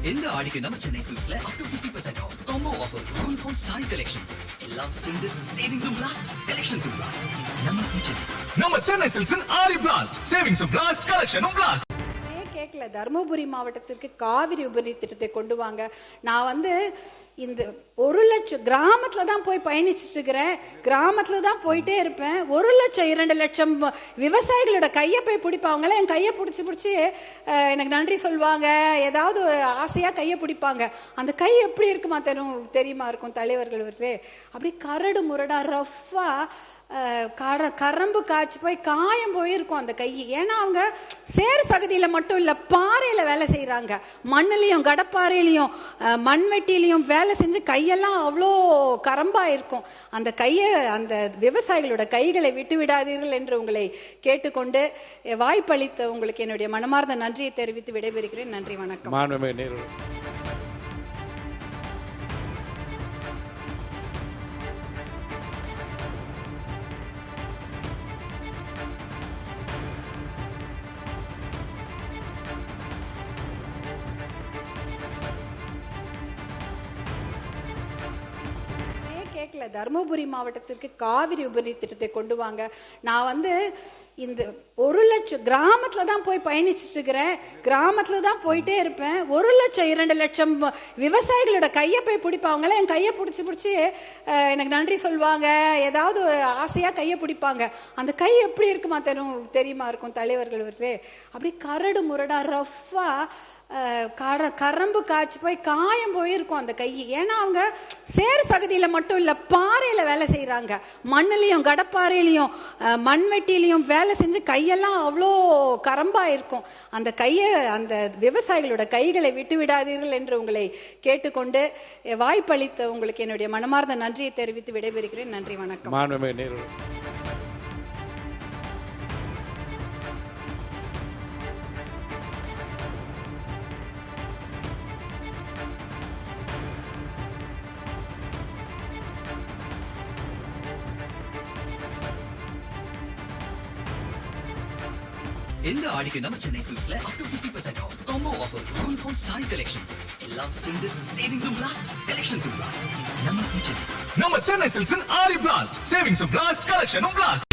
இந்த ஆடிக்கு நம்ம Chennai சில்க்ஸ்ல up to 50% off combo offer uniform saree collections எல்லாம் சேர்ந்து savings blast collections blast நம்ம சென்னை சில்க்ஸ் ஆடி blast savings blast collection blast. கேட்கல. தருமபுரி மாவட்டத்திற்கு காவிரி உபரி திட்டத்தை கொண்டு வாங்க. நான் இந்த 1 லட்சம் கிராமத்துல தான் போய் பயணிச்சுட்டு இருக்கிறேன். கிராமத்துல தான் போயிட்டே இருப்பேன். 1 லட்சம் 2 லட்சம் விவசாயிகளோட கையை போய் பிடிப்பாங்களே, என் கையை பிடிச்சி எனக்கு நன்றி சொல்லுவாங்க. ஏதாவது ஆசையா கையை பிடிப்பாங்க. அந்த கை எப்படி இருக்குமா தெரியுமா இருக்கும் தலைவர்கள் அப்படி கரடு முரடா ரஃபா கரம்பு காய்ச்சி போய் காயம் போயிருக்கும் அந்த கை. ஏன்னா அவங்க சேர் சகதியில மட்டும் இல்ல, பாறையில வேலை செய்யறாங்க. மண்ணிலையும் கடப்பாறையிலையும் மண்வெட்டிலையும் வேலை செஞ்சு கையெல்லாம் அவ்வளோ கரம்பா இருக்கும். அந்த கையை அந்த விவசாயிகளோட கைகளை விட்டு விடாதீர்கள் என்று உங்களை கேட்டுக்கொண்டு வாய்ப்பளித்த உங்களுக்கு என்னுடைய மனமார்ந்த நன்றியை தெரிவித்து விடைபெறுகிறேன். நன்றி, வணக்கம். கேட்கல. தருமபுரி மாவட்டத்திற்கு காவிரி உபரி திட்டத்தை கொண்டு வாங்க. நான் இந்த 1 லட்சம் கிராமத்துல தான் போய் பயணிச்சுட்டு இருக்கிறேன். கிராமத்துல தான் போயிட்டே இருப்பேன். 1 லட்சம் 2 லட்சம் விவசாயிகளோட கையை போய் பிடிப்பாங்களே, என் கையை பிடிச்சி எனக்கு நன்றி சொல்லுவாங்க. ஏதாவது ஆசையா கையை பிடிப்பாங்க. அந்த கை எப்படி இருக்குமா தெரியுமா இருக்கும் தலைவர்கள் அப்படி கரடு முரடா ரஃபா கரம்பு காய்ச்சி போய் காயம் போயிருக்கும் அந்த கை. ஏன்னா அவங்க சேர் சகதியில மட்டும் இல்ல, பாறையில வேலை செய்யறாங்க. மண்ணிலையும் கடப்பாறையிலையும் மண்வெட்டிலையும் வேலை செஞ்சு கையெல்லாம் அவ்வளோ கரம்பா இருக்கும். அந்த கையை அந்த விவசாயிகளோட கைகளை விட்டு விடாதீர்கள் என்று உங்களை கேட்டுக்கொண்டு வாய்ப்பளித்த உங்களுக்கு என்னுடைய மனமார்ந்த நன்றியை தெரிவித்து விடைபெறுகிறேன். நன்றி, வணக்கம். இந்த ஆடிக்கு நம்ம Chennai சில்க்ஸ்ல up to 50% off combo offer uniform saree collections எல்லாம் சேர்ந்து savings blast collections blast நம்ம சென்னை சில்க்ஸ் ஆடி blast savings blast collection blast.